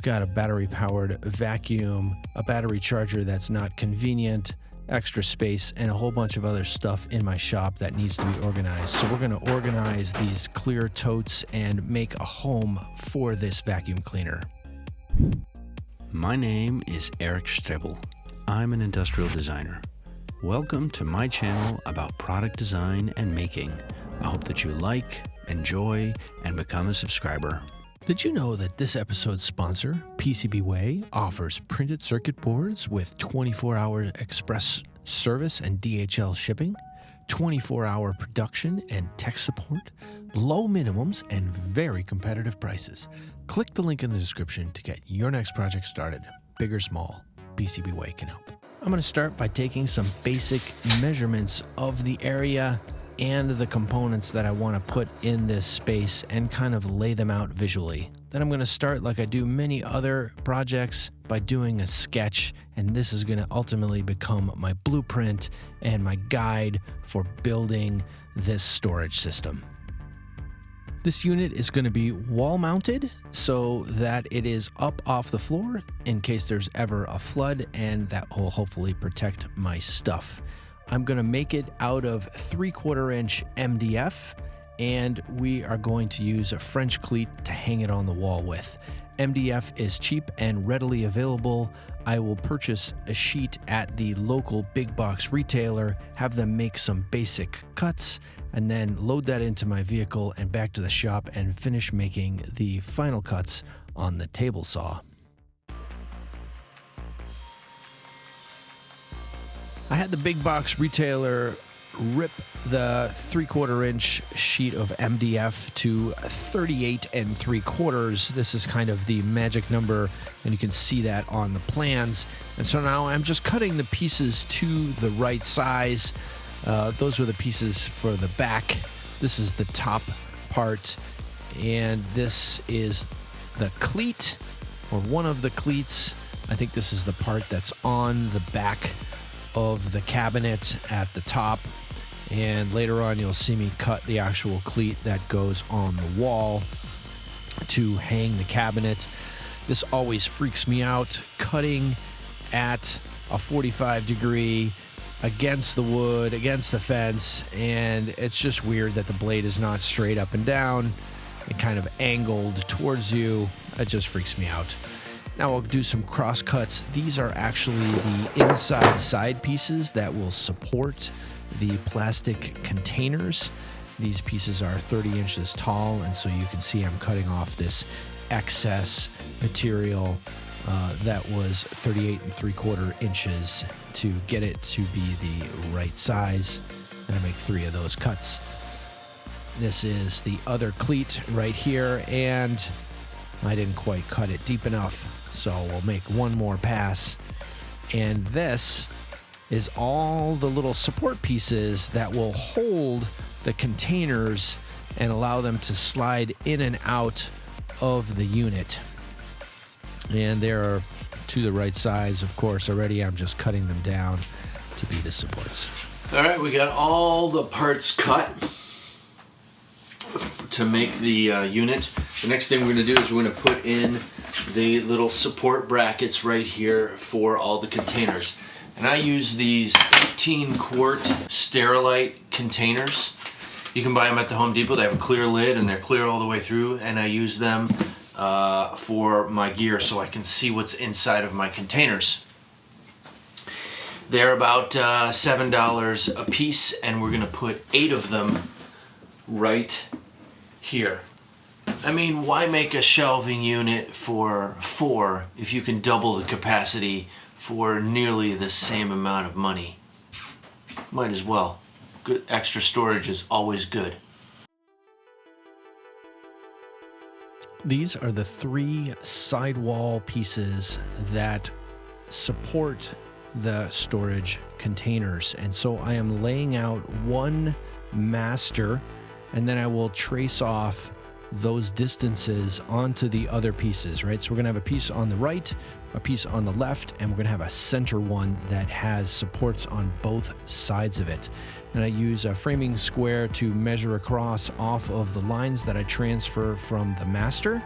got a battery-powered vacuum, a battery charger that's not convenient, extra space, and a whole bunch of other stuff in my shop that needs to be organized. So we're going to organize these clear totes and make a home for this vacuum cleaner. My name is Eric Strebel. I'm an industrial designer. Welcome to my channel about product design and making. I hope that you like, enjoy, and become a subscriber. Did you know that this episode's sponsor, PCBWay, offers printed circuit boards with 24-hour express service and DHL shipping, 24-hour production and tech support, low minimums, and very competitive prices? Click the link in the description to get your next project started. Big or small, PCBWay can help. I'm going to start by taking some basic measurements of the area and the components that I want to put in this space and kind of lay them out visually. Then I'm going to start, like I do many other projects, by doing a sketch, and this is going to ultimately become my blueprint and my guide for building this storage system. This unit is going to be wall mounted so that it is up off the floor in case there's ever a flood, and that will hopefully protect my stuff. I'm going to make it out of 3/4 inch MDF, and we are going to use a French cleat to hang it on the wall with. MDF is cheap and readily available. I will purchase a sheet at the local big box retailer, have them make some basic cuts, and then load that into my vehicle and back to the shop and finish making the final cuts on the table saw. I had the big box retailer rip the 3/4 inch sheet of MDF to 38 3/4. This is kind of the magic number, and you can see that on the plans. And so now I'm just cutting the pieces to the right size. Those were the pieces for the back. This is the top part, and this is the cleat, or one of the cleats. I think this is the part that's on the back of the cabinet at the top, and later on you'll see me cut the actual cleat that goes on the wall to hang the cabinet. This always freaks me out, cutting at a 45 degree against the wood, against the fence, and it's just weird that the blade is not straight up and down and kind of angled towards you. It just freaks me out. Now I'll do some cross cuts. These are actually the inside side pieces that will support the plastic containers. These pieces are 30 inches tall, and so you can see I'm cutting off this excess material that was 38 3/4 inches to get it to be the right size, and I make 3 of those cuts. This is the other cleat right here, and I didn't quite cut it deep enough, so we'll make one more pass. And this is all the little support pieces that will hold the containers and allow them to slide in and out of the unit. And they're to the right size, of course, already. I'm just cutting them down to be the supports. All right, we got all the parts cut to make the unit. The next thing we're going to do is we're going to put in the little support brackets right here for all the containers. And I use these 18-quart Sterilite containers. You can buy them at the Home Depot. They have a clear lid and they're clear all the way through, and I use them for my gear so I can see what's inside of my containers. They're about $7 a piece, and we're going to put 8 of them right here. I mean, why make a shelving unit for 4 if you can double the capacity for nearly the same amount of money? Might as well. Good extra storage is always good. These are the 3 sidewall pieces that support the storage containers, and so I am laying out one master, and then I will trace off those distances onto the other pieces, right? So we're gonna have a piece on the right, a piece on the left, and we're gonna have a center one that has supports on both sides of it. And I use a framing square to measure across off of the lines that I transfer from the master.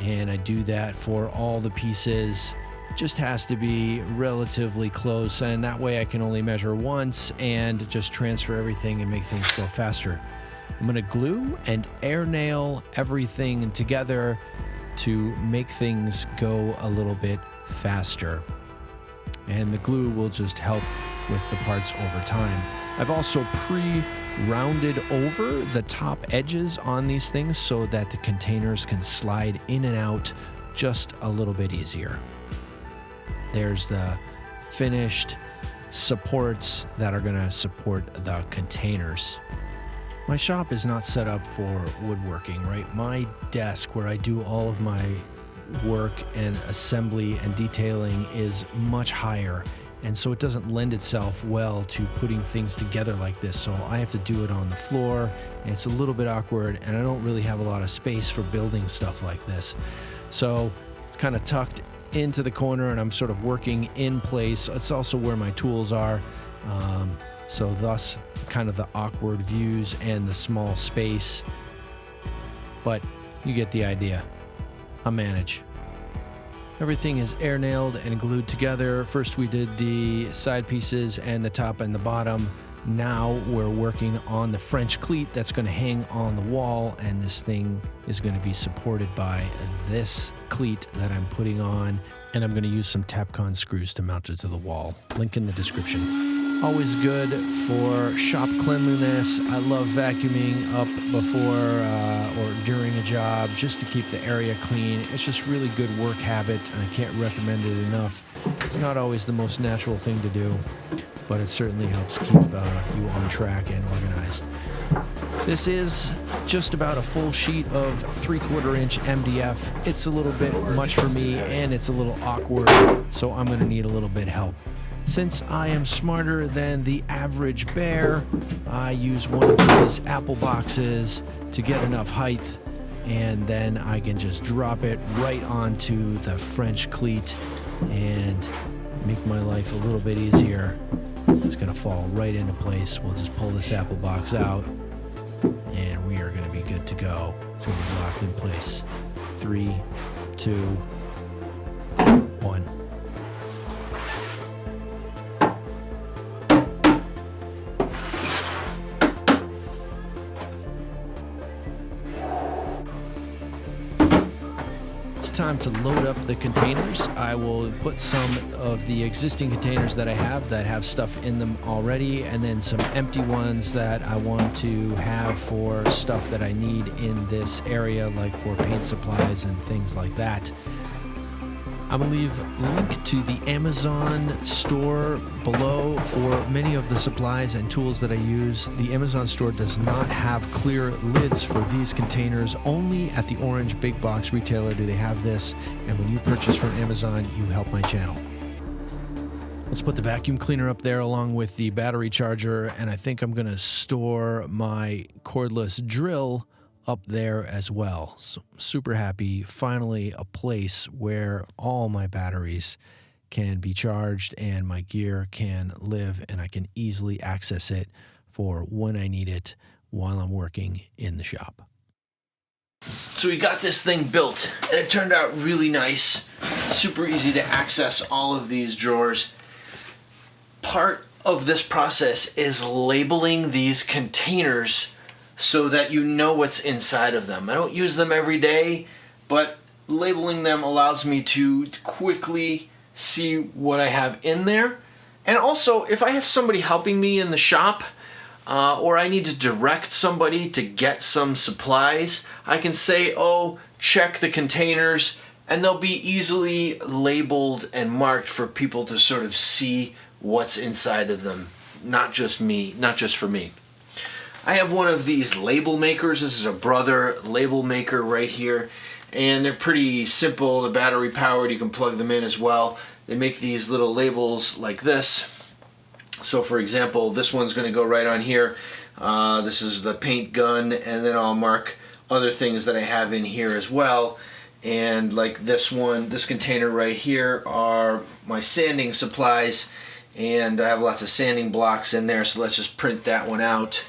and I do that for all the pieces. It just has to be relatively close, and that way I can only measure once and just transfer everything and make things go faster. I'm going to glue and air nail everything together to make things go a little bit faster. And the glue will just help with the parts over time. I've also pre-rounded over the top edges on these things so that the containers can slide in and out just a little bit easier. There's the finished supports that are going to support the containers. My shop is not set up for woodworking, right? My desk where I do all of my work and assembly and detailing is much higher, and so it doesn't lend itself well to putting things together like this. So I have to do it on the floor, and it's a little bit awkward, and I don't really have a lot of space for building stuff like this. So it's kind of tucked into the corner, and I'm sort of working in place. It's also where my tools are. So thus kind of the awkward views and the small space, but you get the idea. I manage. Everything is air nailed and glued together. First we did the side pieces and the top and the bottom. Now we're working on the French cleat that's going to hang on the wall, and this thing is going to be supported by this cleat that I'm putting on, and I'm going to use some Tapcon screws to mount it to the wall. Link in the description. Always good for shop cleanliness. I love vacuuming up before or during a job just to keep the area clean. It's just really good work habit, and I can't recommend it enough. It's not always the most natural thing to do, but it certainly helps keep you on track and organized. This is just about a full sheet of 3/4 inch MDF. It's a little bit much for me, and it's a little awkward, so I'm going to need a little bit help. Since I am smarter than the average bear, I use one of these apple boxes to get enough height, and then I can just drop it right onto the French cleat and make my life a little bit easier. It's going to fall right into place. We'll just pull this apple box out, and we are going to be good to go. It's going to be locked in place. 3, 2, 1. Time to load up the containers. I will put some of the existing containers that I have stuff in them already, and then some empty ones that I want to have for stuff that I need in this area, like for paint supplies and things like that. I'm going to leave a link to the Amazon store below for many of the supplies and tools that I use. The Amazon store does not have clear lids for these containers. Only at the orange big box retailer do they have this, and when you purchase from Amazon, you help my channel. Let's put the vacuum cleaner up there along with the battery charger, and I think I'm going to store my cordless drill up there as well. So super happy. Finally a place where all my batteries can be charged and my gear can live, and I can easily access it for when I need it while I'm working in the shop. So we got this thing built, and it turned out really nice. Super easy to access all of these drawers. Part of this process is labeling these containers so that you know what's inside of them. I don't use them every day, but labeling them allows me to quickly see what I have in there. And also, if I have somebody helping me in the shop, or I need to direct somebody to get some supplies, I can say, oh, check the containers, and they'll be easily labeled and marked for people to sort of see what's inside of them. Not just me, not just for me. I have one of these label makers. This is a Brother label maker right here, and they're pretty simple. They're battery powered. You can plug them in as well. They make these little labels like this. So for example, this one's going to go right on here. This is the paint gun, and then I'll mark other things that I have in here as well. And like this one, this container right here are my sanding supplies, and I have lots of sanding blocks in there, so let's just print that one out.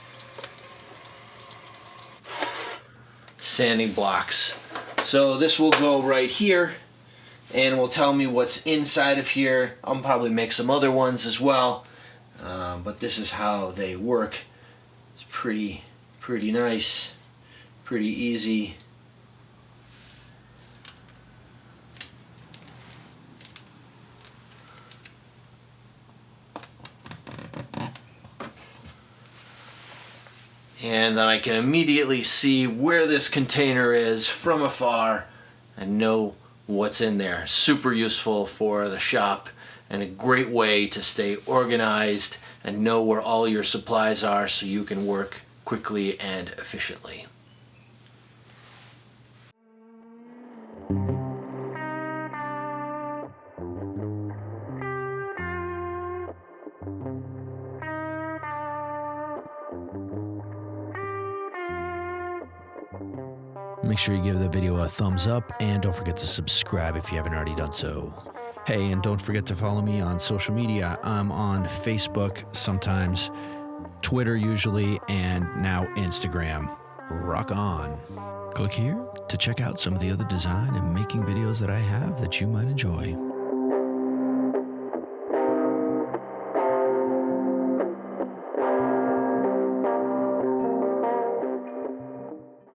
Sanding blocks. So this will go right here and will tell me what's inside of here. I'll probably make some other ones as well, but this is how they work. It's pretty nice, pretty easy. And then I can immediately see where this container is from afar and know what's in there. Super useful for the shop and a great way to stay organized and know where all your supplies are so you can work quickly and efficiently. Make sure you give the video a thumbs up and don't forget to subscribe if you haven't already done so. Hey, and don't forget to follow me on social media. I'm on Facebook sometimes, Twitter usually, and now Instagram. Rock on. Click here to check out some of the other design and making videos that I have that you might enjoy.